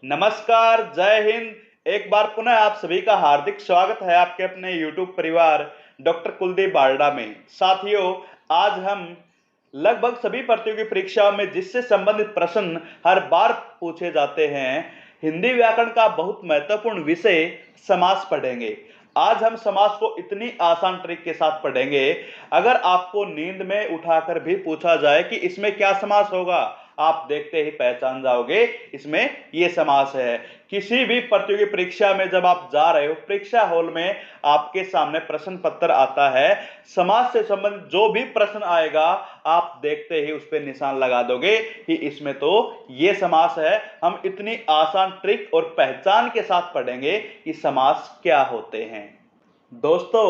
नमस्कार, जय हिंद। एक बार पुनः आप सभी का हार्दिक स्वागत है आपके अपने YouTube परिवार डॉक्टर कुलदीप बारडा में। साथियों, आज हम लगभग सभी प्रतियोगी परीक्षाओं में जिससे संबंधित प्रश्न हर बार पूछे जाते हैं, हिंदी व्याकरण का बहुत महत्वपूर्ण विषय समास पढ़ेंगे। आज हम समास को इतनी आसान ट्रिक के साथ पढ़ेंगे, अगर आपको नींद में उठाकर भी पूछा जाए कि इसमें क्या समास होगा, आप देखते ही पहचान जाओगे इसमें ये समास है। किसी भी प्रतियोगी परीक्षा में जब आप जा रहे हो, परीक्षा हॉल में आपके सामने प्रश्न पत्र आता है, समास से संबंधित जो भी प्रश्न आएगा आप देखते ही उस पर निशान लगा दोगे कि इसमें तो ये समास है। हम इतनी आसान ट्रिक और पहचान के साथ पढ़ेंगे कि समास क्या होते हैं। दोस्तों,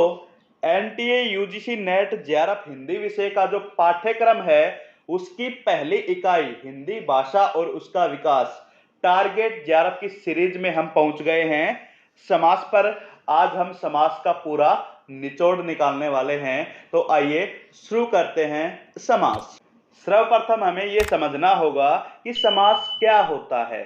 NTA UGC net JRF Hindi विषय का जो पाठ्यक्रम है, उसकी पहली इकाई हिंदी भाषा और उसका विकास टारगेट जेआरएफ की सीरीज में हम पहुंच गए हैं। समास पर आज हम समास का पूरा निचोड़ निकालने वाले हैं। तो आइए शुरू करते हैं। समास। सर्वप्रथम हमें यह समझना होगा कि समास क्या होता है।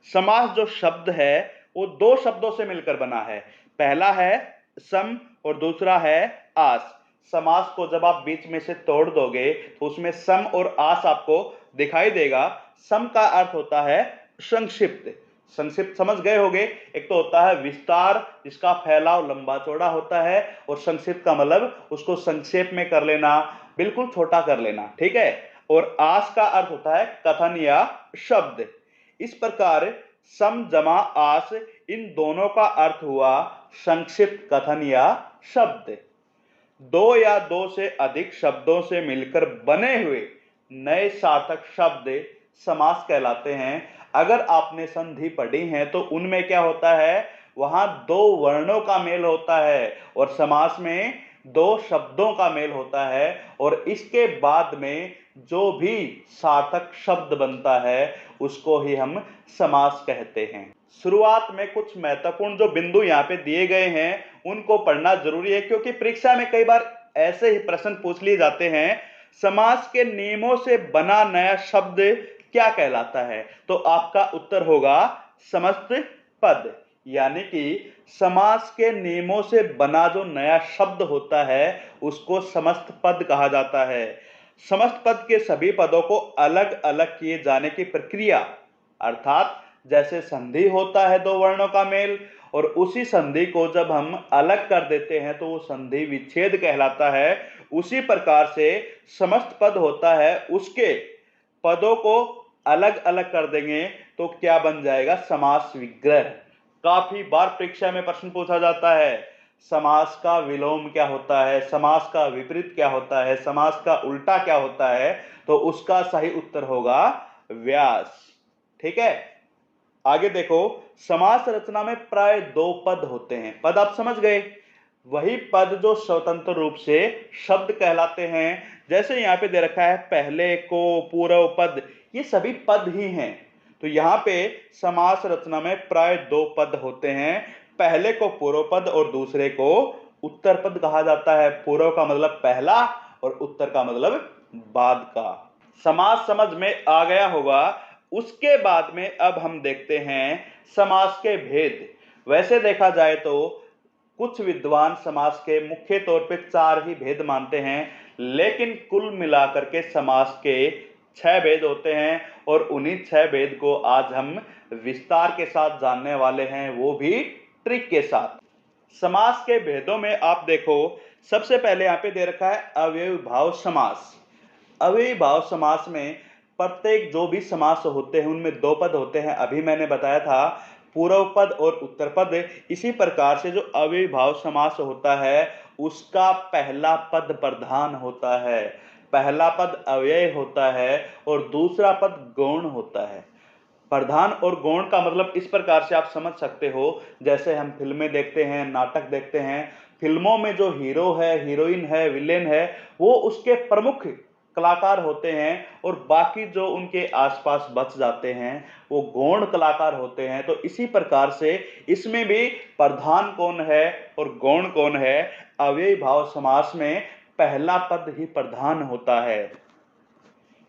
समास जो शब्द है वो दो शब्दों से मिलकर बना है। पहला है सम और दूसरा है आस। समास को जब आप बीच में से तोड़ दोगे तो उसमें सम और आस आपको दिखाई देगा। सम का अर्थ होता है संक्षिप्त। संक्षिप्त समझ गए होंगे। एक तो होता है विस्तार, जिसका फैलाव लंबा चौड़ा होता है, और संक्षिप्त का मतलब उसको संक्षेप में कर लेना, बिल्कुल छोटा कर लेना। ठीक है। और आस का अर्थ होता है कथन या शब्द। इस प्रकार सम जमा आस, इन दोनों का अर्थ हुआ संक्षिप्त कथन या शब्द। दो या दो से अधिक शब्दों से मिलकर बने हुए नए सार्थक शब्द समास कहलाते हैं। अगर आपने संधि पढ़ी है तो उनमें क्या होता है, वहां दो वर्णों का मेल होता है और समास में दो शब्दों का मेल होता है, और इसके बाद में जो भी सार्थक शब्द बनता है उसको ही हम समास कहते हैं। शुरुआत में कुछ महत्वपूर्ण जो बिंदु यहाँ पे दिए गए हैं उनको पढ़ना जरूरी है, क्योंकि परीक्षा में कई बार ऐसे ही प्रश्न पूछ लिए जाते हैं। समास के नियमों से बना नया शब्द क्या कहलाता है? तो आपका उत्तर होगा समस्त पद। यानी कि समास के नियमों से बना जो नया शब्द होता है उसको समस्त पद कहा जाता है। समस्त पद के सभी पदों को अलग अलग किए जाने की प्रक्रिया, अर्थात जैसे संधि होता है दो वर्णों का मेल, और उसी संधि को जब हम अलग कर देते हैं तो वो संधि विच्छेद कहलाता है। उसी प्रकार से समस्त पद होता है, उसके पदों को अलग अलग कर देंगे तो क्या बन जाएगा, समास विग्रह। काफी बार परीक्षा में प्रश्न पूछा जाता है, समास का विलोम क्या होता है, समास का विपरीत क्या होता है, समास का उल्टा क्या होता है? तो उसका सही उत्तर होगा व्यास। ठीक है। आगे देखो, समास रचना में प्राय दो पद होते हैं। पद आप समझ गए, वही पद जो स्वतंत्र रूप से शब्द कहलाते हैं। जैसे यहाँ पे दे रखा है पहले को, पूर्व पद, ये सभी पद ही हैं। तो यहाँ पे समास रचना में प्राय दो पद होते हैं। पहले को पूर्व पद और दूसरे को उत्तर पद कहा जाता है। पूर्व का मतलब पहला और उत्तर का मतलब बाद का। समास समझ में आ गया होगा। उसके बाद में अब हम देखते हैं समास के भेद। वैसे देखा जाए तो कुछ विद्वान समास के मुख्य तौर पे चार ही भेद मानते हैं, लेकिन कुल मिलाकर के समास के 6 भेद होते हैं, और उन्हीं 6 भेद को आज हम विस्तार के साथ जानने वाले हैं, वो भी ट्रिक के साथ। समास के भेदों में आप देखो, सबसे पहले यहाँ पे दे रखा है अव्ययी भाव समास। अव्ययी भाव समास में प्रत्येक जो भी समास होते हैं उनमें दो पद होते हैं। अभी मैंने बताया था पूर्व पद और उत्तर पद। इसी प्रकार से जो अव्ययी भाव समास होता है उसका पहला पद प्रधान होता है, पहला पद अव्यय होता है और दूसरा पद गौण होता है। प्रधान और गौण का मतलब इस प्रकार से आप समझ सकते हो, जैसे हम फिल्में देखते हैं, नाटक देखते हैं। फिल्मों में जो हीरो है, हीरोइन है, विलेन है, वो उसके प्रमुख कलाकार होते हैं, और बाकी जो उनके आसपास बच जाते हैं वो गौण कलाकार होते हैं। तो इसी प्रकार से इसमें भी प्रधान कौन है और गौण कौन है। अव्ययी भाव समास में पहला पद ही प्रधान होता है।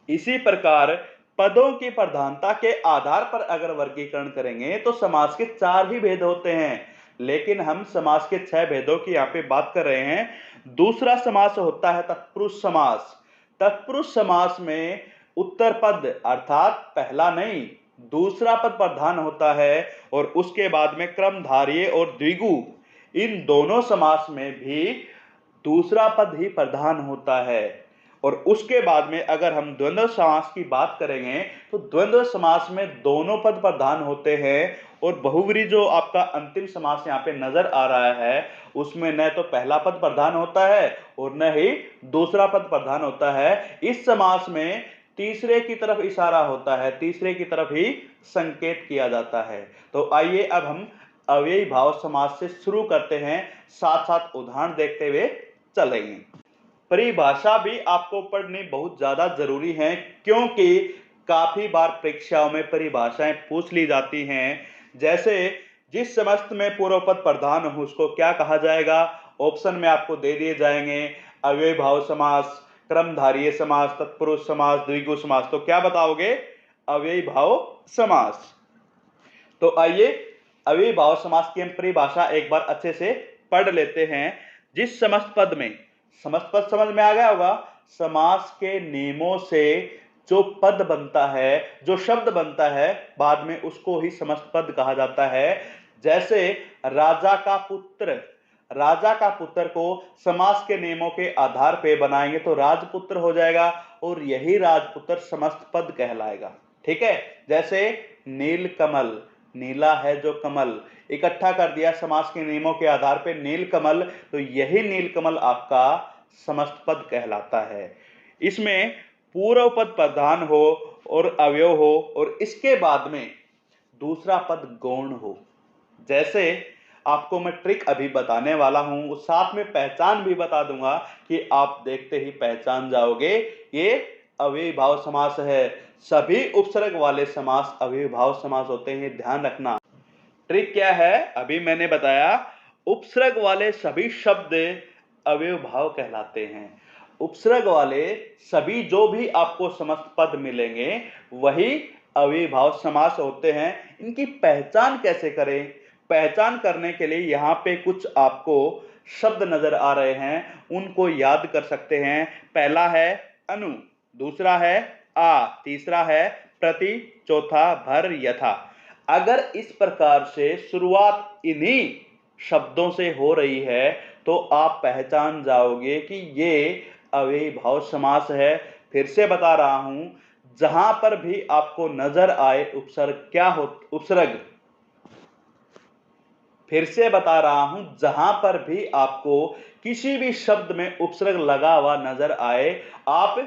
इसी प्रकार पदों की प्रधानता के आधार पर अगर वर्गीकरण करेंगे तो समास के 4 ही भेद होते हैं, लेकिन हम समास के 6 भेदों की यहाँ पे बात कर रहे हैं। दूसरा समास होता है तत्पुरुष समास। तत्पुरुष समास में उत्तर पद अर्थात पहला नहीं दूसरा पद प्रधान होता है और उसके बाद में क्रमधारय और द्विगु, इन दोनों समास में भी दूसरा पद ही प्रधान होता है। और उसके बाद में अगर हम द्वंद्व समास की बात करेंगे तो द्वंद्व समास में दोनों पद प्रधान होते हैं और बहुव्रीहि जो आपका अंतिम समास यहाँ पे नजर आ रहा है उसमें न तो पहला पद प्रधान होता है और न ही दूसरा पद प्रधान होता है। इस समास में तीसरे की तरफ इशारा होता है, तीसरे की तरफ ही संकेत किया जाता है। तो आइए अब हम अव्ययी भाव समास से शुरू करते हैं, साथ साथ उदाहरण देखते हुए चलेंगे। परिभाषा भी आपको पढ़नी बहुत ज्यादा जरूरी है क्योंकि काफी बार परीक्षाओं में परिभाषाएं पूछ ली जाती हैं। जैसे जिस समस्त में पूर्व पद प्रधान हो उसको क्या कहा जाएगा, ऑप्शन में आपको दे दिए जाएंगे अव्ययी भाव समास, क्रमधारय समास, तत्पुरुष समास, द्विगु समास। तो क्या बताओगे, अव्ययी भाव समास। तो आइए अव्ययी भाव समास की हम परिभाषा एक बार अच्छे से पढ़ लेते हैं। जिस समस्त पद में, समस्त पद समझ में आ गया होगा, समास के नियमों से जो पद बनता है, जो शब्द बनता है बाद में उसको ही समस्त पद कहा जाता है। जैसे राजा का पुत्र, राजा का पुत्र को समास के नियमों के आधार पे बनाएंगे तो राजपुत्र हो जाएगा और यही राजपुत्र समस्त पद कहलाएगा। ठीक है। जैसे नील कमल, नीला है जो कमल, इकट्ठा कर दिया समास के नियमों के आधार पे नील कमल, तो यही नील कमल आपका समस्त पद कहलाता है। इसमें पूर्व पद प्रधान हो और अवयव हो और इसके बाद में दूसरा पद गौण हो। जैसे आपको मैं ट्रिक अभी बताने वाला हूं, साथ में पहचान भी बता दूंगा कि आप देखते ही पहचान जाओगे ये अव्ययी भाव समास है। सभी उपसर्ग वाले समास अव्ययी भाव समास होते हैं, ध्यान रखना। ट्रिक क्या है, अभी मैंने बताया उपसर्ग वाले सभी शब्द अव्ययी भाव कहलाते हैं। उपसर्ग वाले सभी जो भी आपको समस्त पद मिलेंगे वही अव्ययी भाव समास होते हैं। इनकी पहचान कैसे करें, पहचान करने के लिए यहाँ पे कुछ आपको शब्द नजर आ रहे हैं, उनको याद कर सकते हैं। पहला है अनु, दूसरा है आ, तीसरा है प्रति, चौथा भर, यथा। अगर इस प्रकार से शुरुआत इन्हीं शब्दों से हो रही है तो आप पहचान जाओगे कि ये अव्ययी भाव समास है। फिर से बता रहा हूं, जहां पर भी आपको नजर आए उपसर्ग क्या हो, उपसर्ग, फिर से बता रहा हूं, जहां पर भी आपको किसी भी शब्द में उपसर्ग लगा हुआ नजर आए आप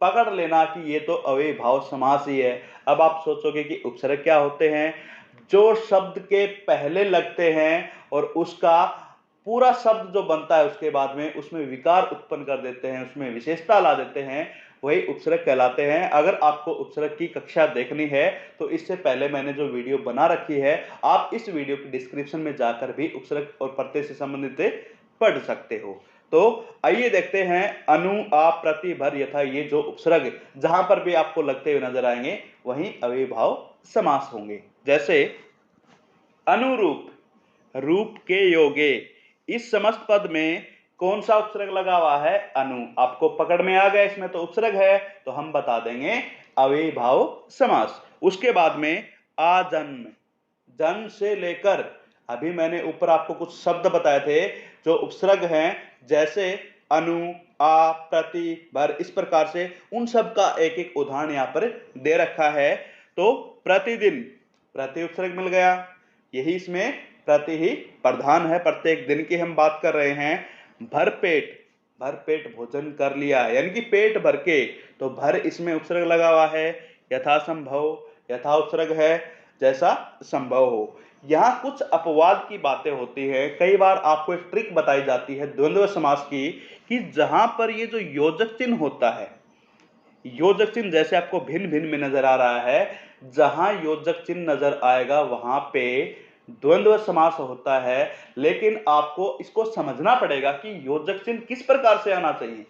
पकड़ लेना कि ये तो अव्ययी भाव समास ही है। अब आप सोचोगे कि उपसर्ग क्या होते हैं, जो शब्द के पहले लगते हैं और उसका पूरा शब्द जो बनता है उसके बाद में उसमें विकार उत्पन्न कर देते हैं, उसमें विशेषता ला देते हैं, वही उपसर्ग कहलाते हैं। अगर आपको उपसर्ग की कक्षा देखनी है तो इससे पहले मैंने जो वीडियो बना रखी है आप इस वीडियो की डिस्क्रिप्शन में जाकर भी उपसर्ग और प्रत्यय से संबंधित पढ़ सकते हो। तो आइए देखते हैं अनु, आ, प्रति, भर, यथा, ये जो उपसर्ग जहां पर भी आपको लगते हुए नजर आएंगे वहीं अव्ययी भाव समास होंगे। जैसे अनुरूप, रूप के योगे, इस समस्त पद में कौन सा उपसर्ग लगा हुआ है, अनु। आपको पकड़ में आ गया, इसमें तो उपसर्ग है तो हम बता देंगे अव्ययी भाव समास। उसके बाद में आजन्म, जन्म से लेकर, अभी मैंने ऊपर आपको कुछ शब्द बताए थे जो उपसर्ग हैं, जैसे अनु, आ, प्रति, भर, इस प्रकार से उन सब का एक एक उदाहरण यहाँ पर दे रखा है। तो प्रतिदिन, प्रति उपसर्ग मिल गया, यही इसमें प्रति ही प्रधान है, प्रत्येक दिन की हम बात कर रहे हैं। भरपेट, भरपेट भोजन कर लिया यानी कि पेट भर के, तो भर इसमें उपसर्ग लगा हुआ है। यथासंभव, यथा उपसर्ग है, जैसा संभव हो। यहाँ कुछ अपवाद की बातें होती है, कई बार आपको एक ट्रिक बताई जाती है द्वंद्व समास की कि जहां पर ये जो योजक चिन्ह होता है, योजक चिन्ह जैसे आपको भिन्न भिन्न में नजर आ रहा है, जहां योजक चिन्ह नजर आएगा वहां पे द्वंद्व समास होता है। लेकिन आपको इसको समझना पड़ेगा कि योजक चिन्ह किस प्रकार से आना चाहिए।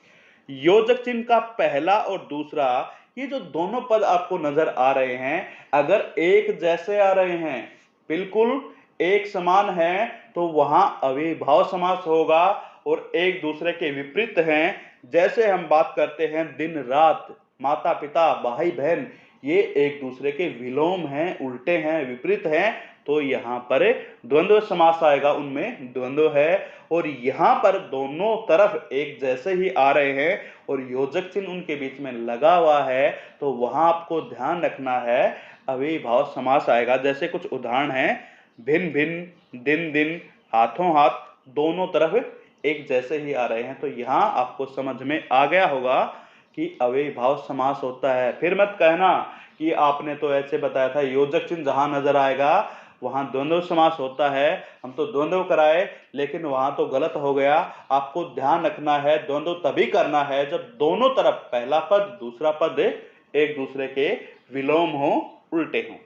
योजक चिन्ह का पहला और दूसरा ये जो दोनों पद आपको नजर आ रहे हैं, अगर एक जैसे आ रहे हैं, बिल्कुल एक समान है, तो वहां अविभाव समास होगा। और एक दूसरे के विपरीत हैं, जैसे हम बात करते हैं दिन रात, माता पिता, भाई बहन, ये एक दूसरे के विलोम हैं, उल्टे हैं, विपरीत हैं, तो यहां पर द्वंद्व समास आएगा, उनमें द्वंद्व है। और यहां पर दोनों तरफ एक जैसे ही आ रहे हैं और योजक चिन्ह उनके बीच में लगा हुआ है, तो वहां आपको ध्यान रखना है अविभाव समास आएगा। जैसे कुछ उदाहरण हैं, भिन्न भिन्न, दिन दिन, हाथों हाथ, दोनों तरफ एक जैसे ही आ रहे हैं, तो यहां आपको समझ में आ गया होगा कि अविभाव समास होता है। फिर मत कहना कि आपने तो ऐसे बताया था, योजक चिन्ह जहां नजर आएगा वहां द्वंद्व समास होता है, हम तो द्वंद्व कराए, लेकिन वहां तो गलत हो गया। आपको ध्यान रखना है, द्वंद्व तभी करना है जब दोनों तरफ पहला पद दूसरा पद एक दूसरे के विलोम हो, उल्टे हो।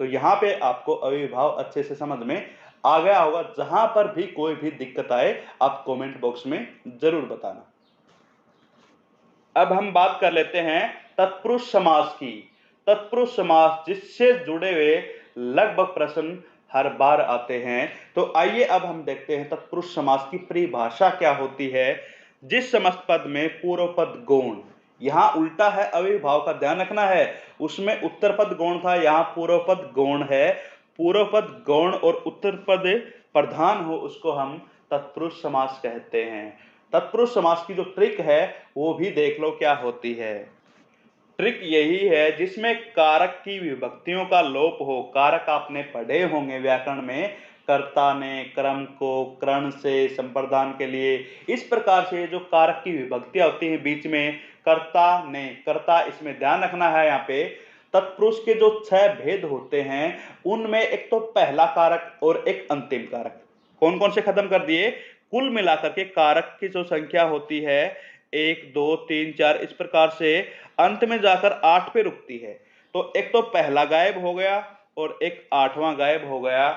तो यहां पे आपको अविभाव अच्छे से समझ में आ गया होगा। जहां पर भी कोई भी दिक्कत आए, आप कमेंट बॉक्स में जरूर बताना। अब हम बात कर लेते हैं तत्पुरुष समास की। तत्पुरुष समास जिससे जुड़े हुए लगभग प्रश्न हर बार आते हैं, तो आइए अब हम देखते हैं तत्पुरुष समास की परिभाषा क्या होती है। जिस समस्त पद में पूर्व पद गौण, यहां उल्टा है, अविभाव का ध्यान रखना है, उसमें उत्तर पद गौण था, यहां पूर्व पद गौण है। पूर्व पद गौण और उत्तर पद प्रधान हो, उसको हम तत्पुरुष समास कहते हैं। तत्पुरुष समास की जो ट्रिक है वो भी देख लो क्या होती है। ट्रिक यही है जिसमें कारक की विभक्तियों का लोप हो। कारक आपने पढ़े होंगे व्याकरण में, कर्ता ने, क्रम को, कर्ण से, संप्रदान के लिए, इस प्रकार से जो कारक की विभक्तियां होती हैं बीच में, कर्ता ने, कर्ता, इसमें ध्यान रखना है। यहाँ पे तत्पुरुष के जो 6 भेद होते हैं, उनमें एक तो पहला कारक और एक अंतिम कारक, कौन कौन से खत्म कर दिए, कुल मिलाकर के कारक की जो संख्या होती है 1 2 3 4, इस प्रकार से अंत में जाकर 8 पे रुकती है। तो एक तो पहला गायब हो गया और एक 8वां गायब हो गया,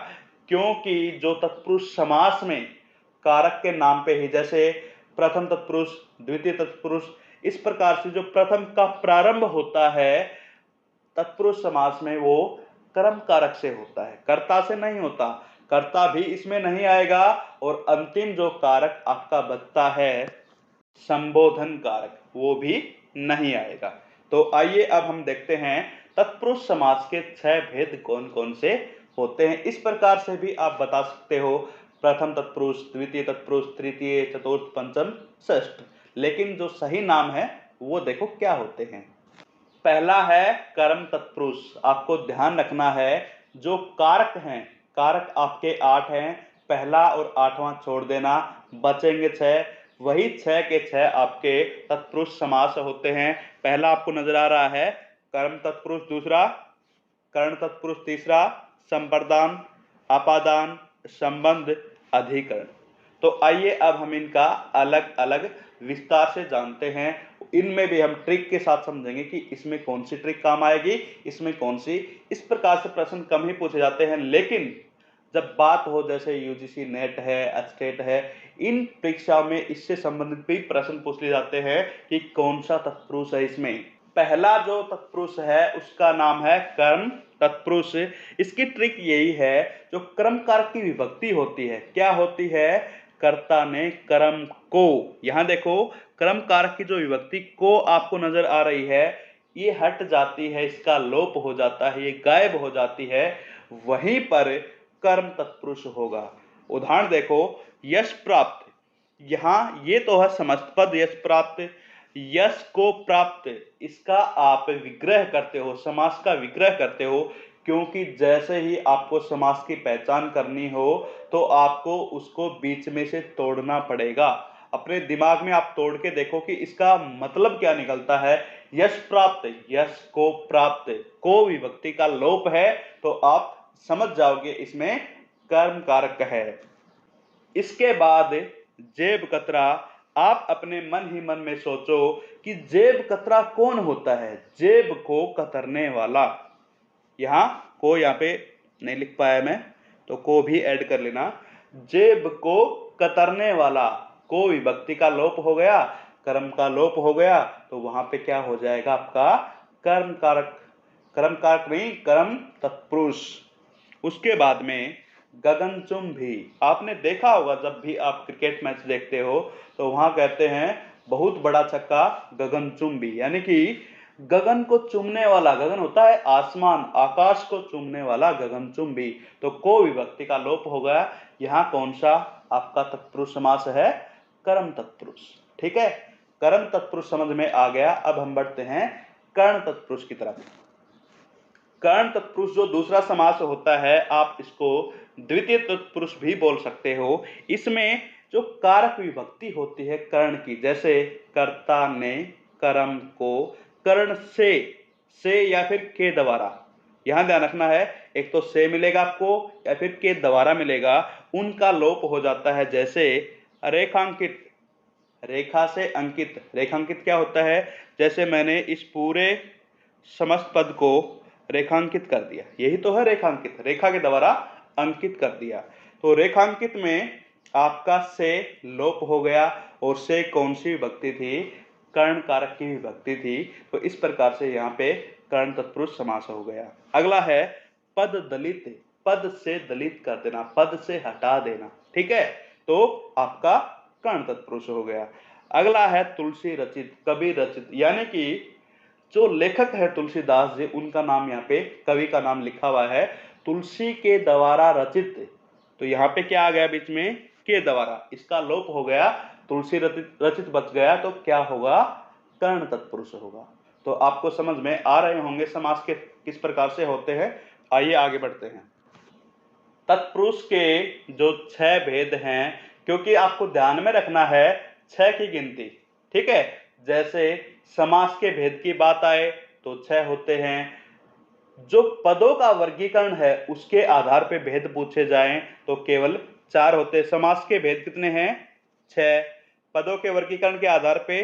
क्योंकि जो तत्पुरुष समास में कारक के नाम पे ही, जैसे प्रथम तत्पुरुष, द्वितीय तत्पुरुष, इस प्रकार से जो प्रथम का प्रारंभ होता है तत्पुरुष समास में, वो कर्म कारक से होता है, कर्ता से नहीं होता। कर्ता भी इसमें नहीं आएगा, और अंतिम जो कारक आपका बचता है संबोधन कारक, वो भी नहीं आएगा। तो आइए अब हम देखते हैं तत्पुरुष समास के 6 भेद कौन कौन से होते हैं। इस प्रकार से भी आप बता सकते हो, प्रथम तत्पुरुष, द्वितीय तत्पुरुष, तृतीय, चतुर्थ, पंचम, षष्ठ, लेकिन जो सही नाम है वो देखो क्या होते हैं। पहला है कर्म तत्पुरुष। आपको ध्यान रखना है, जो कारक हैं, कारक आपके 8 हैं, पहला और 8वां छोड़ देना, बचेंगे 6, वही 6 के 6 आपके तत्पुरुष समास होते हैं। पहला आपको नजर आ रहा है कर्म तत्पुरुष, दूसरा कर्ण तत्पुरुष, तीसरा संप्रदान, आपादान, संबंध, अधिकरण। तो आइए अब हम इनका अलग अलग विस्तार से जानते हैं। इनमें भी हम ट्रिक के साथ समझेंगे कि इसमें कौन सी ट्रिक काम आएगी, इसमें कौन सी। इस प्रकार से प्रश्न कम ही पूछे जाते हैं, लेकिन जब बात हो जैसे यूजीसी नेट है, एचटेट है, इन परीक्षाओं में इससे संबंधित भी प्रश्न पूछ लिए जाते हैं कि कौन सा तत्पुरुष है। इसमें पहला जो तत्पुरुष है उसका नाम है कर्म तत्पुरुष। इसकी ट्रिक यही है, जो कर्म कारक की विभक्ति होती है, क्या होती है, कर्ता ने कर्म को, यहां देखो कर्म कारक की जो विभक्ति को आपको नजर आ रही है, ये हट जाती है, इसका लोप हो जाता है, ये गायब हो जाती है, वहीं पर कर्म तत्पुरुष होगा। उदाहरण देखो, यश प्राप्त, यहां ये तो है समस्त पद यश प्राप्त, यश को प्राप्त, इसका आप विग्रह करते हो, समास का विग्रह करते हो, क्योंकि जैसे ही आपको समास की पहचान करनी हो तो आपको उसको बीच में से तोड़ना पड़ेगा। अपने दिमाग में आप तोड़ के देखो कि इसका मतलब क्या निकलता है। यश प्राप्त, यश को प्राप्त, को विभक्ति का लोप है, तो आप समझ जाओगे इसमें कर्म कारक है। इसके बाद जेब कतरा, आप अपने मन ही मन में सोचो कि जेब कतरा कौन होता है, जेब को कतरने वाला। यहां को यहां पे नहीं लिख पाया मैं, तो को भी ऐड कर लेना। जेब को कतरने वाला, को विभक्ति का लोप हो गया, कर्म का लोप हो गया, तो वहां पे क्या हो जाएगा आपका कर्म कारक, कर्म कारक नहीं, कर्म तत्पुरुष। उसके बाद में गगनचुंबी। आपने देखा होगा जब भी आप क्रिकेट मैच देखते हो तो वहां कहते हैं बहुत बड़ा छक्का गगनचुंबी, यानी कि गगन को चूमने वाला, गगन होता है आसमान, आकाश को चूमने वाला गगनचुंबी। तो को विभक्ति का लोप हो गया। यहाँ कौन सा आपका तत्पुरुष समास है? कर्म तत्पुरुष। ठीक है, कर्म तत्पुरुष समझ में आ गया। अब हम बढ़ते हैं कर्ण तत्पुरुष की तरफ। कर्ण तत्पुरुष जो दूसरा समास होता है, आप इसको द्वितीय तत्पुरुष भी बोल सकते हो। इसमें जो कारक विभक्ति होती है कर्ण की, जैसे कर्ता ने कर्म को कर्ण से या फिर के द्वारा, यहां ध्यान रखना है, एक तो से मिलेगा आपको या फिर के द्वारा मिलेगा, उनका लोप हो जाता है। जैसे रेखांकित, रेखा से अंकित, रेखांकित क्या होता है? जैसे मैंने इस पूरे समस्त पद को रेखांकित कर दिया, यही तो है रेखांकित, रेखा के द्वारा अंकित कर दिया। तो रेखांकित में आपका से लोप हो गया, और से कौन सी विभक्ति थी? कर्ण कारक की विभक्ति थी। तो इस प्रकार से यहाँ पे कर्ण तत्पुरुष समास हो गया। अगला है पद दलित, पद से दलित कर देना, पद से हटा देना। ठीक है, तो आपका कर्ण तत्पुरुष हो गया। अगला है तुलसी रचित, कवि रचित, यानी कि जो लेखक है तुलसीदास जी, उनका नाम यहाँ पे, कवि का नाम लिखा हुआ है तुलसी के द्वारा रचित। तो यहाँ पे क्या आ गया बीच में? के द्वारा, इसका लोप हो गया, तुलसी रचित बच गया, तो क्या होगा? कर्ण तत्पुरुष होगा। तो आपको समझ में आ रहे होंगे समास के किस प्रकार से होते हैं। आइए आगे बढ़ते हैं। तत्पुरुष के जो 6 भेद हैं, क्योंकि आपको ध्यान में रखना है 6 की गिनती। ठीक है, जैसे समास के भेद की बात आए तो 6 होते हैं। जो पदों का वर्गीकरण है उसके आधार पे भेद पूछे जाएं तो केवल 4 होते हैं। समास के भेद कितने हैं? 6। पदों के वर्गीकरण के आधार पे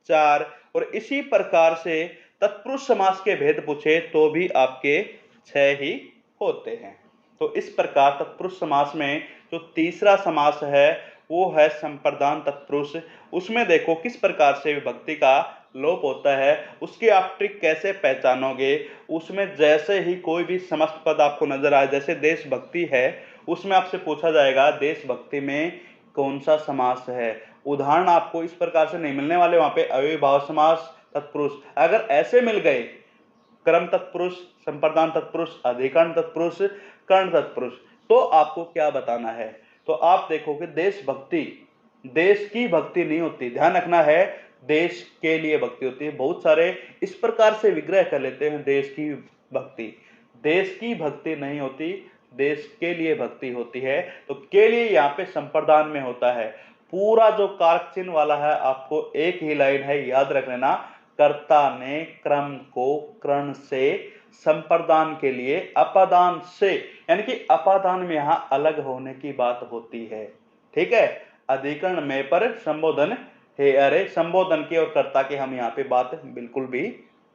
4। और इसी प्रकार से तत्पुरुष समास के भेद पूछे तो भी आपके 6 ही होते हैं। तो इस प्रकार तत्पुरुष समास में जो तीसरा समास है वो है संप्रदान तत्पुरुष। उसमें देखो किस प्रकार से विभक्ति का लोप होता है, उसकी आप ट्रिक कैसे पहचानोगे। उसमें जैसे ही कोई भी समस्त पद आपको नजर आए, जैसे देशभक्ति है, उसमें आपसे पूछा जाएगा देशभक्ति में कौन सा समास है। उदाहरण आपको इस प्रकार से नहीं मिलने वाले, वहां पे अव्ययीभाव समास तत्पुरुष। अगर ऐसे मिल गए, क्रम तत्पुरुष, संप्रदान तत्पुरुष, अधिकरण तत्पुरुष, कर्ण तत्पुरुष, तो आपको क्या बताना है? तो आप देखोगे देशभक्ति, देश की भक्ति नहीं होती, ध्यान रखना है, देश के लिए भक्ति होती है। बहुत सारे इस प्रकार से विग्रह कर लेते हैं देश की भक्ति, देश की भक्ति नहीं होती, देश के लिए भक्ति होती है। तो के लिए यहाँ पे संप्रदान में होता है। पूरा जो कारक चिन्ह वाला है आपको एक ही लाइन है, याद रख लेना, कर्ता ने क्रम को कर्ण से, संप्रदान के लिए अपादान से, यानी कि अपादान में यहां अलग होने की बात होती है। ठीक है, अधिकरण में पर संबोधन हे, अरे संबोधन की और कर्ता की हम यहाँ पे बात बिल्कुल भी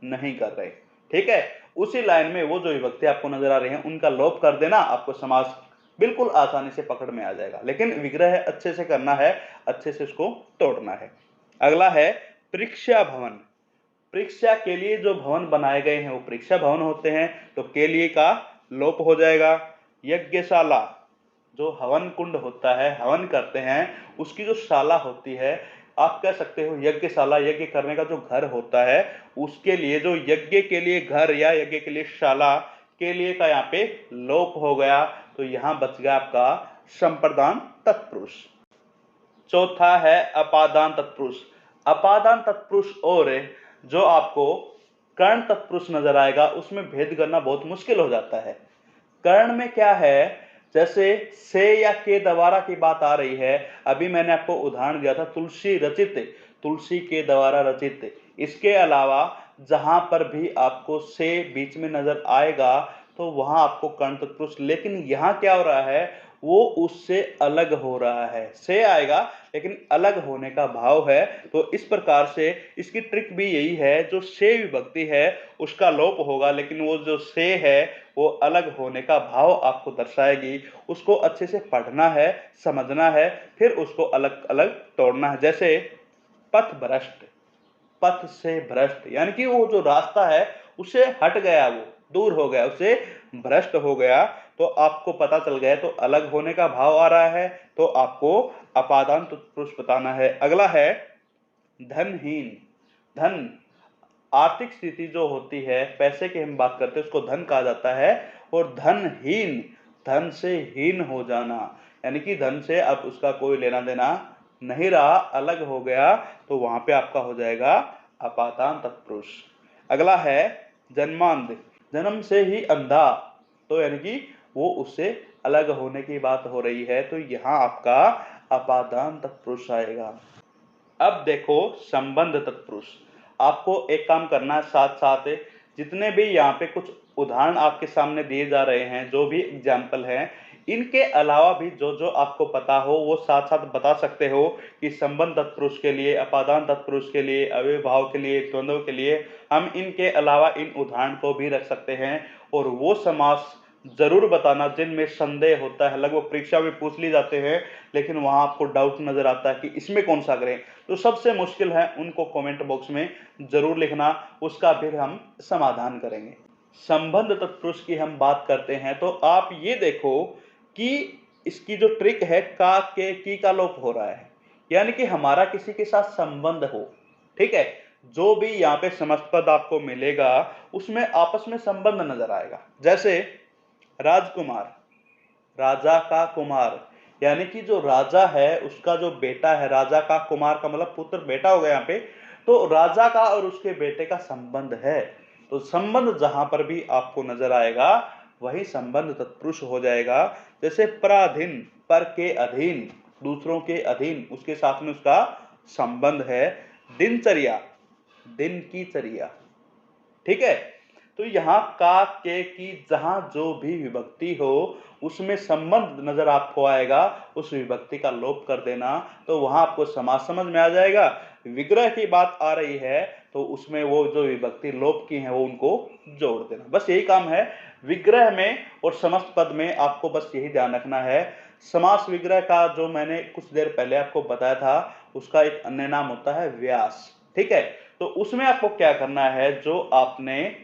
नहीं कर रहे। ठीक है, उसी लाइन में वो जो विभक्ति आपको नजर आ रही है उनका लोप कर देना, आपको समास बिल्कुल आसानी से पकड़ में आ जाएगा। लेकिन विग्रह अच्छे से करना है, अच्छे से उसको तोड़ना है। अगला है परीक्षा भवन। परीक्षा के लिए जो भवन बनाए गए हैं वो परीक्षा भवन होते हैं, तो के लिए का लोप हो जाएगा। यज्ञशाला, जो हवन कुंड होता है, हवन करते हैं, उसकी जो शाला होती है, आप कह सकते हो यज्ञशाला, यज्ञ करने का जो घर होता है, उसके लिए जो यज्ञ के लिए घर या यज्ञ के लिए शाला, के लिए का यहाँ पे लोप हो गया। तो यहाँ बच गया आपका संप्रदान तत्पुरुष। चौथा है अपादान तत्पुरुष। अपादान तत्पुरुष और जो आपको कर्ण तत्पुरुष नजर आएगा उसमें भेद करना बहुत मुश्किल हो जाता है। कर्ण में क्या है, जैसे से या के द्वारा की बात आ रही है, अभी मैंने आपको उदाहरण दिया था तुलसी रचित, तुलसी के द्वारा रचित। इसके अलावा जहां पर भी आपको से बीच में नजर आएगा तो वहां आपको कर्ण तत्पुरुष, लेकिन यहां क्या हो रहा है, वो उससे अलग हो रहा है। से आएगा लेकिन अलग होने का भाव है। तो इस प्रकार से इसकी ट्रिक भी यही है, जो से विभक्ति है उसका लोप होगा, लेकिन वो जो से है वो अलग होने का भाव आपको दर्शाएगी। उसको अच्छे से पढ़ना है, समझना है, फिर उसको अलग अलग तोड़ना है। जैसे पथ भ्रष्ट, पथ से भ्रष्ट, यानी कि वो जो रास्ता है उसे हट गया, वो दूर हो गया, उसे भ्रष्ट हो गया, तो आपको पता चल गया, तो अलग होने का भाव आ रहा है, तो आपको अपादान तत्पुरुष बताना है। अगला है धनहीन। धन, आर्थिक स्थिति जो होती है, पैसे की हम बात करते हैं, उसको धन कहा जाता है। और धनहीन, धन से हीन हो जाना, यानी कि धन से अब उसका कोई लेना देना नहीं रहा, अलग हो गया, तो वहां पे आपका हो जाएगा अपादान तत्पुरुष। अगला है जन्मांध, जन्म से ही अंधा, तो यानी कि वो उससे अलग होने की बात हो रही है, तो यहां आपका अपादान तत्पुरुष आएगा। अब देखो संबंध तत्पुरुष, आपको एक काम करना है, साथ साथ जितने भी यहाँ पे कुछ उदाहरण आपके सामने दिए जा रहे हैं, जो भी एग्जाम्पल हैं, इनके अलावा भी जो जो आपको पता हो वो साथ साथ बता सकते हो कि संबंध तत्पुरुष के लिए, अपादान तत्पुरुष के लिए, अव्ययभाव के लिए, द्वंद्व के लिए हम इनके अलावा इन उदाहरण को भी रख सकते हैं। और वो समास जरूर बताना जिनमें संदेह होता है, लगभग परीक्षा में पूछ ली जाते हैं, लेकिन वहां आपको डाउट नजर आता है कि इसमें कौन सा करें, तो सबसे मुश्किल है उनको कमेंट बॉक्स में जरूर लिखना, उसका फिर हम समाधान करेंगे। संबंध तत्पुरुष की हम बात करते हैं, तो आप ये देखो कि इसकी जो ट्रिक है, का के की का लोप हो रहा है, यानी कि हमारा किसी के साथ संबंध हो, ठीक है, जो भी यहाँ पे समस्त पद आपको मिलेगा उसमें आपस में संबंध नजर आएगा। जैसे राजकुमार, राजा का कुमार, यानी कि जो राजा है उसका जो बेटा है, राजा का कुमार का मतलब पुत्र, बेटा हो गया यहाँ पे, तो राजा का और उसके बेटे का संबंध है, तो संबंध जहां पर भी आपको नजर आएगा वही संबंध तत्पुरुष हो जाएगा। जैसे पराधीन, पर के अधीन, दूसरों के अधीन, उसके साथ में उसका संबंध है। दिनचर्या, दिन की चर्या, ठीक है, तो यहां का के की जहां जो भी विभक्ति हो उसमें संबंध नजर आपको आएगा, उस विभक्ति का लोप कर देना, तो वहां आपको समास समझ में आ जाएगा। विग्रह की बात आ रही है तो उसमें वो जो विभक्ति लोप की है वो उनको जोड़ देना, बस यही काम है विग्रह में। और समस्त पद में आपको बस यही ध्यान रखना है, समास विग्रह का जो मैंने कुछ देर पहले आपको बताया था, उसका एक अन्य नाम होता है व्यास, ठीक है, तो उसमें आपको क्या करना है, जो आपने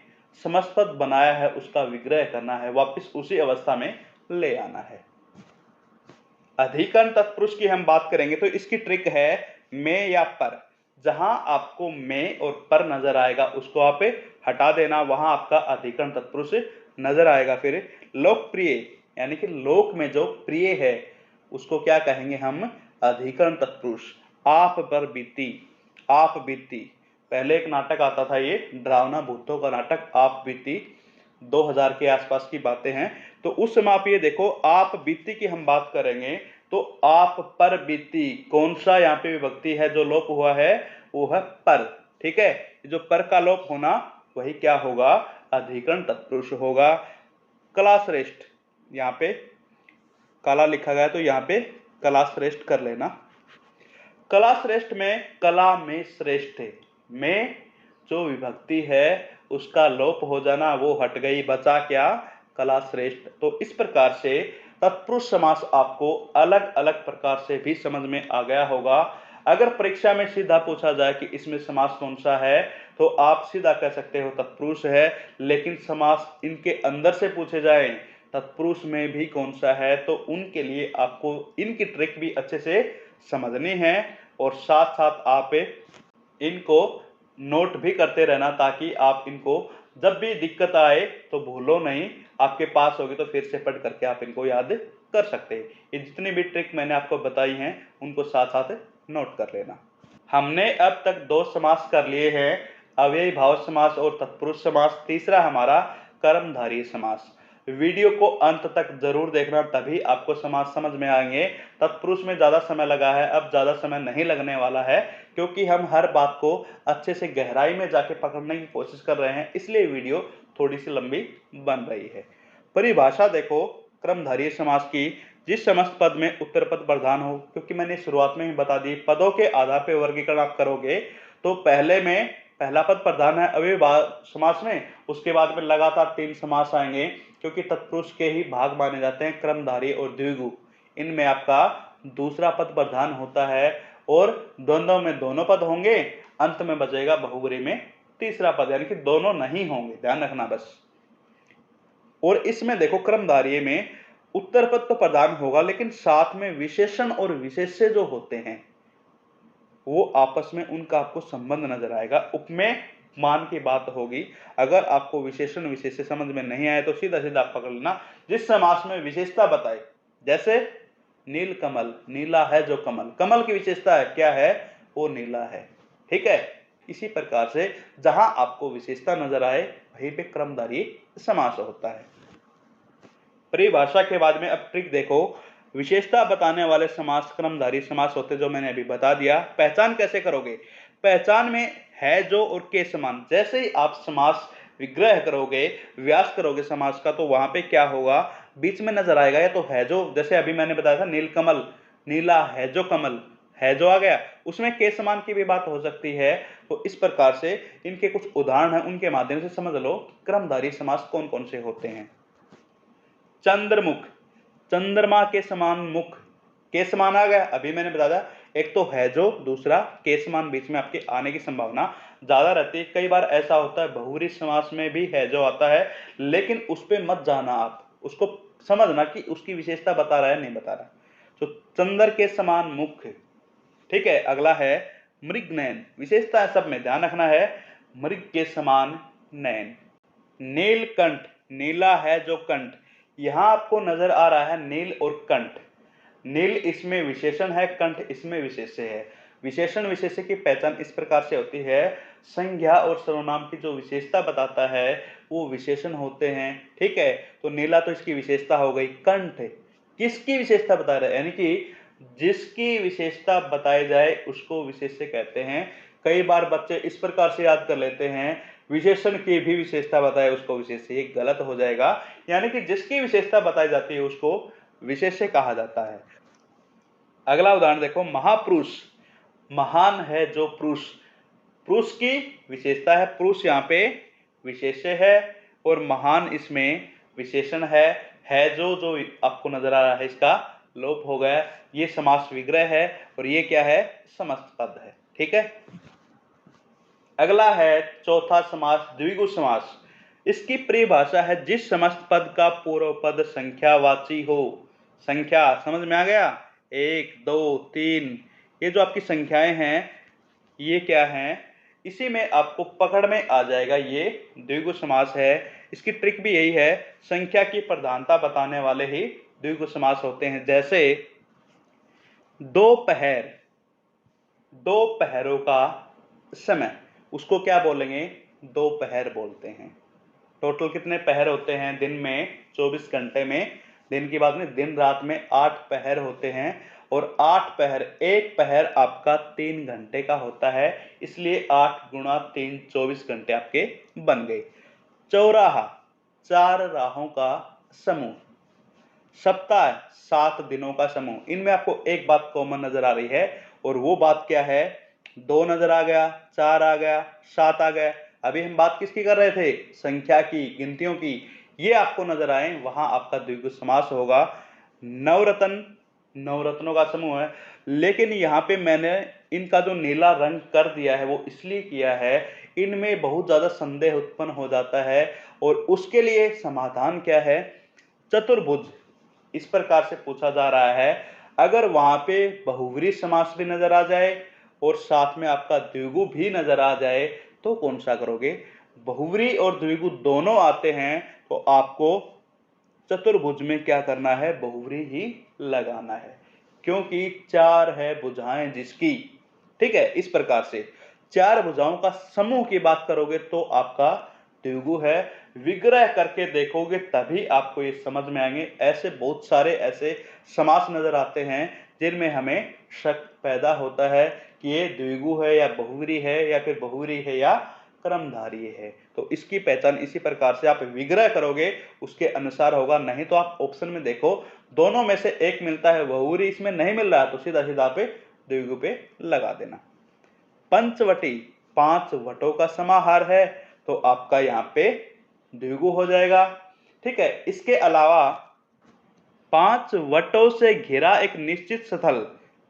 समस्त पद बनाया है उसका विग्रह करना है, वापस उसी अवस्था में ले आना है। अधिकरण तत्पुरुष की हम बात करेंगे, तो इसकी ट्रिक है में या पर, जहां आपको में और पर नजर आएगा उसको आप हटा देना, वहां आपका अधिकरण तत्पुरुष नजर आएगा। फिर लोकप्रिय, यानी कि लोक में जो प्रिय है उसको क्या कहेंगे हम, अधिकरण तत्पुरुष। आप पर बीती, आप बीती, पहले एक नाटक आता था, ये डरावना भूतों का नाटक आप बीती, 2000 के आसपास की बातें हैं, तो उस समय आप ये देखो आप बीती की हम बात करेंगे, तो आप पर बीती, कौन सा यहाँ पे विभक्ति है जो लोप हुआ है, वो है पर, ठीक है, जो पर का लोप होना वही क्या होगा, अधिकरण तत्पुरुष होगा। कला श्रेष्ठ, यहाँ पे काला लिखा गया तो यहाँ पे कला श्रेष्ठ कर लेना। कला श्रेष्ठ में कला में श्रेष्ठ है, में जो विभक्ति है उसका लोप हो जाना, वो हट गई, बचा क्या, कला श्रेष्ठ। तो इस प्रकार से तत्पुरुष समास आपको अलग अलग प्रकार से भी समझ में आ गया होगा। अगर परीक्षा में सीधा पूछा जाए कि इसमें समास कौन सा है, तो आप सीधा कह सकते हो तत्पुरुष है, लेकिन समास इनके अंदर से पूछे जाए तत्पुरुष में भी कौन सा है, तो उनके लिए आपको इनकी ट्रिक भी अच्छे से समझनी है, और साथ साथ आप इनको नोट भी करते रहना, ताकि आप इनको जब भी दिक्कत आए तो भूलो नहीं, आपके पास होगी तो फिर से पढ़ करके आप इनको याद कर सकते हैं। ये जितनी भी ट्रिक मैंने आपको बताई हैं उनको साथ साथ नोट कर लेना। हमने अब तक दो समास कर लिए हैं, अव्ययी भाव समास और तत्पुरुष समास, तीसरा हमारा कर्मधारय समास। वीडियो को अंत तक जरूर देखना, तभी आपको समास समझ में आएंगे। तत्पुरुष में ज्यादा समय लगा है, अब ज्यादा समय नहीं लगने वाला है, क्योंकि हम हर बात को अच्छे से गहराई में जाके पकड़ने की कोशिश कर रहे हैं, इसलिए वीडियो थोड़ी सी लंबी बन रही है। परिभाषा देखो कर्मधारय समास की, जिस समस्त पद में उत्तर पद प्रधान हो, क्योंकि मैंने शुरुआत में ही बता दी पदों के आधार पर वर्गीकरण आप करोगे, तो पहले में पहला पद प्रधान है अव्ययी समास में, उसके बाद में लगातार 3 समास आएंगे, क्योंकि तत्पुरुष के ही भाग माने जाते हैं कर्मधारय और द्विगु, इनमें आपका दूसरा पद प्रधान होता है, और द्वंद्व में दोनों पद होंगे, अंत में बचेगा बहुब्रीहि में तीसरा पद, यानी कि दोनों नहीं होंगे, ध्यान रखना बस। और इसमें देखो क्रमधारय में उत्तर पद तो प्रधान होगा, लेकिन साथ में विशेषण और विशेष्य जो होते हैं वो आपस में उनका आपको संबंध नजर आएगा। उपमेय मान की बात होगी। अगर आपको विशेषण विशेष्य समझ में नहीं आए तो सीधा सीधा आप पकड़ लेना, जिस समास में विशेषता बताए, जैसे नील कमल, नीला है जो कमल, कमल की विशेषता है क्या है, वो नीला है, ठीक है। इसी प्रकार से जहां आपको विशेषता नजर आए वहीं पे क्रमधारी समास होता है। परिभाषा के बाद में अब ट्रिक देखो, विशेषता बताने वाले समास क्रमधारी समास होते, जो मैंने अभी बता दिया। पहचान कैसे करोगे, पहचान में है जो और के समान, जैसे ही आप समास विग्रह करोगे, व्यास करोगे समास का, तो वहां पे क्या होगा, बीच में नजर आएगा या तो है जो, जैसे अभी मैंने बताया था नीलकमल, नीला है जो कमल, है जो आ गया, उसमें के समान की भी बात हो सकती है। तो इस प्रकार से इनके कुछ उदाहरण हैं, उनके माध्यम से समझ लो क्रमधारी समास कौन कौन से होते हैं। चंद्रमुख, चंद्रमा के समान मुख, के समान आ गया, अभी मैंने बताया एक तो है जो, दूसरा के समान, बीच में आपके आने की संभावना ज्यादा रहती है। कई बार ऐसा होता है बहुव्रीहि समास में भी है जो आता है, लेकिन उस पर मत जाना, आप उसको समझना कि उसकी विशेषता बता रहा है नहीं बता रहा। तो चंद्र के समान मुख, ठीक है। अगला है मृग नयन, विशेषता है सब में, ध्यान रखना है, मृग के समान नयन। नीलकंठ, नीला है जो कंठ, यहां आपको नजर आ रहा है नील और कंठ, नील इसमें विशेषण है, कंठ इसमें विशेष्य है। विशेषण विशेष्य की पहचान इस प्रकार से होती है, संज्ञा और सर्वनाम की जो विशेषता बताता है वो विशेषण होते हैं, ठीक है। तो नीला तो इसकी विशेषता हो गई। कंठ किसकी विशेषता बता रहा है, यानी कि जिसकी विशेषता बताई जाए उसको विशेष्य कहते हैं। कई बार बच्चे इस प्रकार से याद कर लेते हैं, विशेषण की भी विशेषता बताए उसको विशेष्य, ये गलत हो जाएगा। यानी कि जिसकी विशेषता बताई जाती है उसको विशेष्य कहा जाता है। अगला उदाहरण देखो, महापुरुष, महान है जो पुरुष, पुरुष की विशेषता है, पुरुष यहाँ पे विशेष्य है और महान इसमें विशेषण है जो आपको नजर आ रहा है इसका लोप हो गया, ये समास विग्रह है और ये क्या है, समस्त पद है, ठीक है। अगला है चौथा समास, द्विगु समास। इसकी परिभाषा है, जिस समस्त पद का पूर्व पद संख्यावाची हो। संख्या समझ में आ गया, 1 2 3, ये जो आपकी संख्याएं हैं ये क्या हैं, इसी में आपको पकड़ में आ जाएगा, ये द्विगु समास है। इसकी ट्रिक भी यही है, संख्या की प्रधानता बताने वाले ही द्विगु समास होते हैं। जैसे दोपहर, दो पहरों का समय, उसको क्या बोलेंगे, दोपहर बोलते हैं। टोटल कितने पहर होते हैं दिन में, 24 घंटे में, दिन की बात में, दिन रात में 8 पहर होते हैं और 8 पहर, एक पहर आपका 3 घंटे का होता है, इसलिए 8 गुणा 3 24 घंटे आपके बन गए। चौराहा, 4 राहों का समूह। सप्ताह, 7 दिनों का समूह। इनमें आपको एक बात कॉमन नजर आ रही है और वो बात क्या है, 2 नजर आ गया, 4 आ गया, 7 आ गया। अभी हम बात किसकी कर रहे थे, संख्या की, गिनतियों की, ये आपको नजर आए वहां आपका द्विगु समास होगा। नवरत्न, नवरत्नों का समूह है, लेकिन यहाँ पे मैंने इनका जो नीला रंग कर दिया है वो इसलिए किया है, इनमें बहुत ज्यादा संदेह उत्पन्न हो जाता है और उसके लिए समाधान क्या है, चतुर्भुज। इस प्रकार से पूछा जा रहा है, अगर वहां पे बहुव्रीहि समास भी नजर आ जाए और साथ में आपका द्विगु भी नजर आ जाए तो कौन सा करोगे, बहुव्रीहि और द्विगु दोनों आते हैं तो आपको चतुर्भुज में क्या करना है, बहुव्रीहि ही लगाना है, क्योंकि 4 है भुजाएं जिसकी, ठीक है। इस प्रकार से 4 भुजाओं का समूह की बात करोगे तो आपका द्विगु है, विग्रह करके देखोगे तभी आपको ये समझ में आएंगे। ऐसे बहुत सारे ऐसे समास नजर आते हैं जिनमें हमें शक पैदा होता है कि ये द्विगु है या बहुव्रीहि है या फिर बहुव्रीहि है या क्रमधारीय है। तो इसकी पहचान इसी प्रकार से आप विग्रह करोगे उसके अनुसार होगा, नहीं तो आप ऑप्शन में देखो दोनों में से एक मिलता है, बहुव्रीहि इसमें नहीं मिल रहा तो सीधा सीधा पे द्विगु पे लगा देना। पंचवटी, 5 वटों का समाहार है तो आपका यहाँ पे द्विगु हो जाएगा, ठीक है। इसके अलावा 5 वटों से घिरा एक निश्चित स्थल,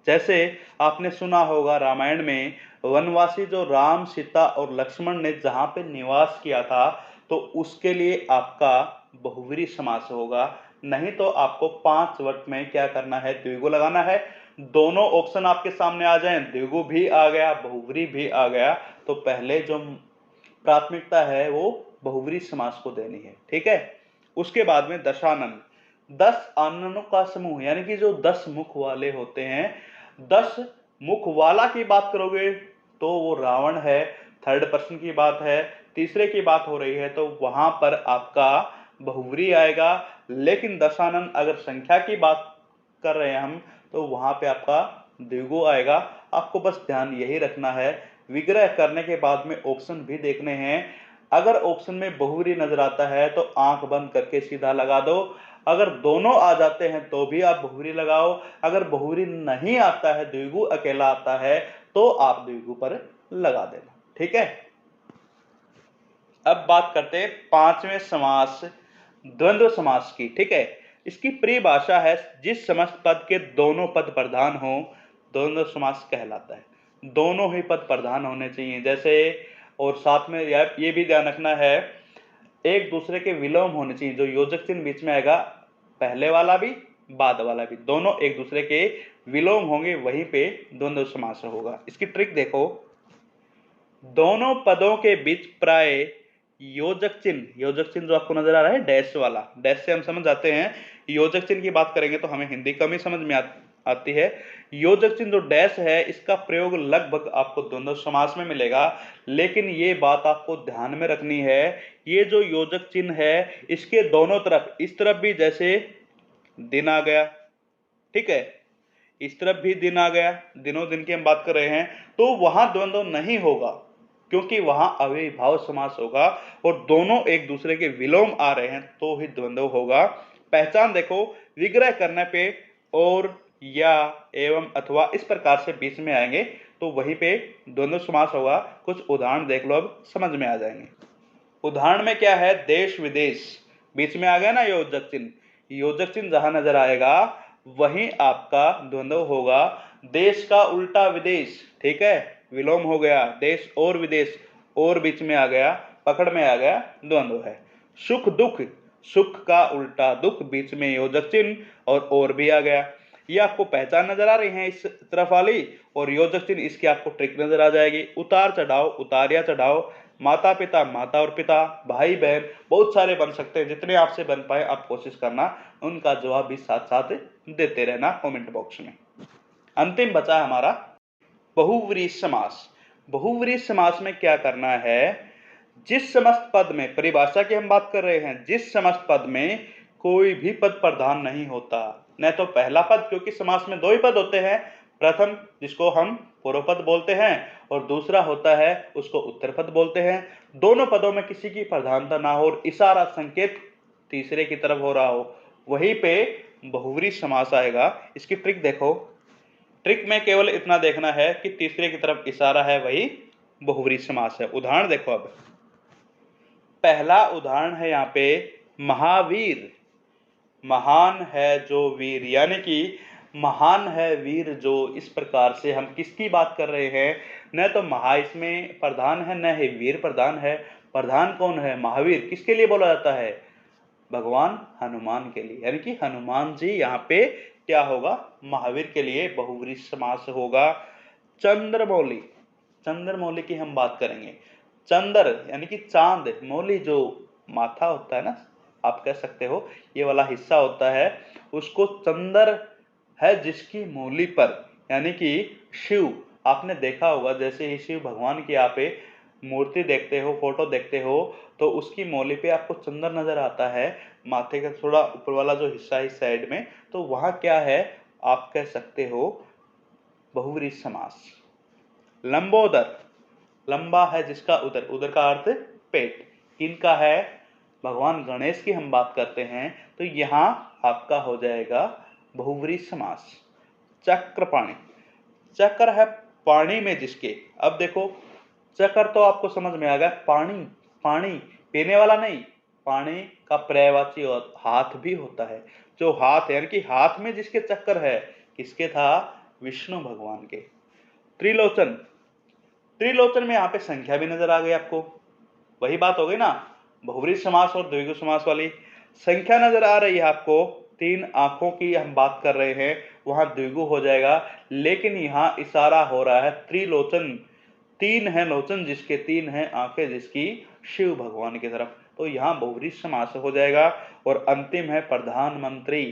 जैसे आपने सुना होगा रामायण में वनवासी जो राम, सीता और लक्ष्मण ने जहां पे निवास किया था, तो उसके लिए आपका बहुव्रीहि समास होगा। नहीं तो आपको 5 वक्त में क्या करना है, द्विगु लगाना है। दोनों ऑप्शन आपके सामने आ जाएं, द्विगु भी आ गया, बहुव्रीहि भी आ गया, तो पहले जो प्राथमिकता है वो बहुव्रीहि समास को देनी है। ठीक है। उसके बाद में दशानन, 10 आननों का समूह, यानी कि जो 10 मुख वाले होते हैं, 10 मुख वाला की बात करोगे तो वो रावण है, थर्ड पर्सन की बात है, तीसरे की बात हो रही है, तो वहां पर आपका बहुव्रीहि आएगा। लेकिन दशानन अगर संख्या की बात कर रहे हैं हम, तो वहां पे आपका द्विगु आएगा। आपको बस ध्यान यही रखना है, विग्रह करने के बाद में ऑप्शन भी देखने हैं। अगर ऑप्शन में बहुव्रीहि नजर आता है तो आंख बंद करके सीधा लगा दो। अगर दोनों आ जाते हैं तो भी आप बहुव्रीहि लगाओ। अगर बहुव्रीहि नहीं आता है, द्विगु अकेला आता है, तो आप द्विगु पर लगा देना। ठीक है। अब बात करते हैं 5वें समास, द्वंद्व समास की। ठीक है। इसकी परिभाषा है, जिस समस्त पद के दोनों पद प्रधान हो, द्वंद्व समास कहलाता है। दोनों ही पद प्रधान होने चाहिए। जैसे, और साथ में ये भी ध्यान रखना है, एक दूसरे के विलोम होने चाहिए। जो योजक चिन्ह बीच में आएगा, पहले वाला भी बाद वाला भी, दोनों एक दूसरे के विलोम होंगे, वहीं पे द्वंद्व समास होगा। इसकी ट्रिक देखो, दोनों पदों के बीच प्राय योजक चिन्ह जो आपको नजर आ रहा है डैश वाला, डैश से हम समझ जाते हैं। योजक चिन्ह की बात करेंगे तो हमें हिंदी कम ही समझ में आती है। योजक चिन्ह जो डैश है, इसका प्रयोग लगभग आपको द्वंद्व समास में मिलेगा। लेकिन ये बात आपको ध्यान में रखनी है, ये जो योजक चिन्ह है, इसके दोनों तरफ, इस तरफ भी जैसे दिन आ गया, ठीक है, इस तरफ भी दिन आ गया, दिनों दिन की हम बात कर रहे हैं, तो वहां द्वंद्व नहीं होगा, क्योंकि वहां अविभाव समास होगा और दोनों एक दूसरे के विलोम आ रहे हैं, तो ही द्वंद्व होगा। पहचान देखो, विग्रह करने पे और, या, एवं, अथवा इस प्रकार से बीच में आएंगे तो वहीं पे द्वंद्व समास होगा। कुछ उदाहरण देख लो, अब समझ में आ जाएंगे। उदाहरण में क्या है, देश विदेश, बीच में आ गया ना योजक चिन्ह, योजक चिन्ह जहां नजर आएगा वहीं आपका द्वंद्व होगा। देश का उल्टा विदेश, ठीक है, विलोम हो गया, देश और विदेश, और बीच में आ गया, पकड़ में आ गया, द्वंद्व है। सुख दुख, सुख का उल्टा दुख, बीच में योजक चिन्ह और भी आ गया। ये आपको पहचान नजर आ रही है इस तरफ वाली, और योजक चिन्ह इसकी आपको ट्रिक नजर आ जाएगी। उतार चढ़ाव, उतार या चढ़ाव, माता पिता, माता और पिता, भाई बहन, बहुत सारे बन सकते हैं। जितने आपसे बन पाए आप कोशिश करना, उनका जवाब भी साथ साथ देते रहना कमेंट बॉक्स में। अंतिम बचा हमारा बहुव्रीहि समास। बहुव्रीहि समास में क्या करना है, जिस समस्त पद में, परिभाषा की हम बात कर रहे हैं, जिस समस्त पद में कोई भी पद प्रधान नहीं होता, न तो पहला पद, क्योंकि समास में 2 ही पद होते हैं, प्रथम जिसको हम पूर्व पद बोलते हैं और दूसरा होता है उसको उत्तर पद बोलते हैं। दोनों पदों में किसी की प्रधानता ना हो और इशारा संकेत तीसरे की तरफ हो रहा हो, वहीं पे बहुव्रीहि समास आएगा। इसकी ट्रिक देखो, ट्रिक में केवल इतना देखना है कि तीसरे की तरफ इशारा है, वही बहुव्रीहि समास है। उदाहरण देखो, अब पहला उदाहरण है यहाँ पे महावीर, महान है जो वीर, यानी कि महान है वीर जो, इस प्रकार से हम किसकी बात कर रहे हैं, न तो महा इसमें प्रधान है, न ही वीर प्रधान है। प्रधान कौन है, महावीर। किसके लिए बोला जाता है, भगवान हनुमान के लिए, यानी कि हनुमान जी यहाँ पे क्या होगा, महावीर के लिए बहुव्रीहि समास होगा। चंद्रमौली, चंद्रमौली की हम बात करेंगे। चंद्र यानी कि चांद, मौली जो माथा होता है ना, आप कह सकते हो ये वाला हिस्सा होता है, उसको चंद्र है जिसकी मौली पर, यानी कि शिव, आपने देखा होगा जैसे ही शिव भगवान की आप मूर्ति देखते हो, फोटो देखते हो, तो उसकी मौली पे आपको चंद्र नजर आता है, माथे का थोड़ा ऊपर वाला जो हिस्सा है साइड में, तो वहां क्या है, आप कह सकते हो बहुव्रीहि समास। लंबोदर, लंबा है जिसका उदर, उदर का अर्थ पेट, इनका है, भगवान गणेश की हम बात करते हैं, तो यहां आपका हो जाएगा बहुव्रीहि समास। चक्रपाणि, चक्र है पानी में जिसके, अब देखो चक्र तो आपको समझ में आ गया, पानी, पानी पीने वाला नहीं, पानी का पर्यायवाची हाथ भी होता है। जो हाथ यानी कि हाथ में जिसके चक्कर है, किसके था, विष्णु भगवान के। त्रिलोचन, त्रिलोचन में यहाँ पे संख्या भी नजर आ गई आपको, वही बात हो गई ना, बहुव्रीहि समास और द्विगु समास वाली। संख्या नजर आ रही है आपको, 3 आंखों की हम बात कर रहे हैं, वहां द्विगु हो जाएगा, लेकिन यहाँ इशारा हो रहा है त्रिलोचन, 3 है लोचन जिसके, 3 है आंखें जिसकी, शिव भगवान की तरफ, तो यहाँ बहुव्रीहि समास हो जाएगा। और अंतिम है प्रधानमंत्री,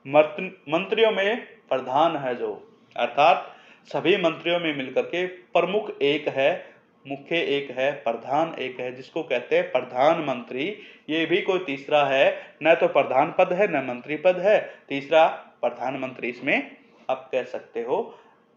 मंत्रियों में प्रधान है जो, अर्थात सभी मंत्रियों में मिलकर के प्रमुख एक है, मुख्य एक है, प्रधान एक है, जिसको कहते हैं प्रधानमंत्री। ये भी कोई तीसरा है, न तो प्रधान पद है न मंत्री पद है, तीसरा प्रधानमंत्री, इसमें आप कह सकते हो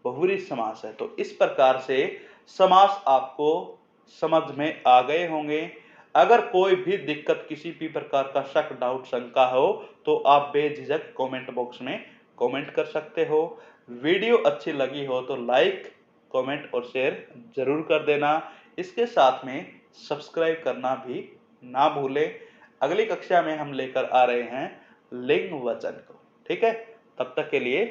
बहुव्रीहि समास है। तो इस प्रकार से समास आपको समझ में आ गए होंगे। अगर कोई भी दिक्कत, किसी भी प्रकार का शक, डाउट, शंका हो तो आप बेझिझक कमेंट बॉक्स में कमेंट कर सकते हो। वीडियो अच्छी लगी हो तो लाइक, कमेंट और शेयर जरूर कर देना। इसके साथ में सब्सक्राइब करना भी ना भूलें। अगली कक्षा में हम लेकर आ रहे हैं लिंग वचन को, ठीक है। तब तक के लिए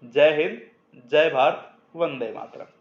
जय हिंद, जय भारत, वंदे मातरम।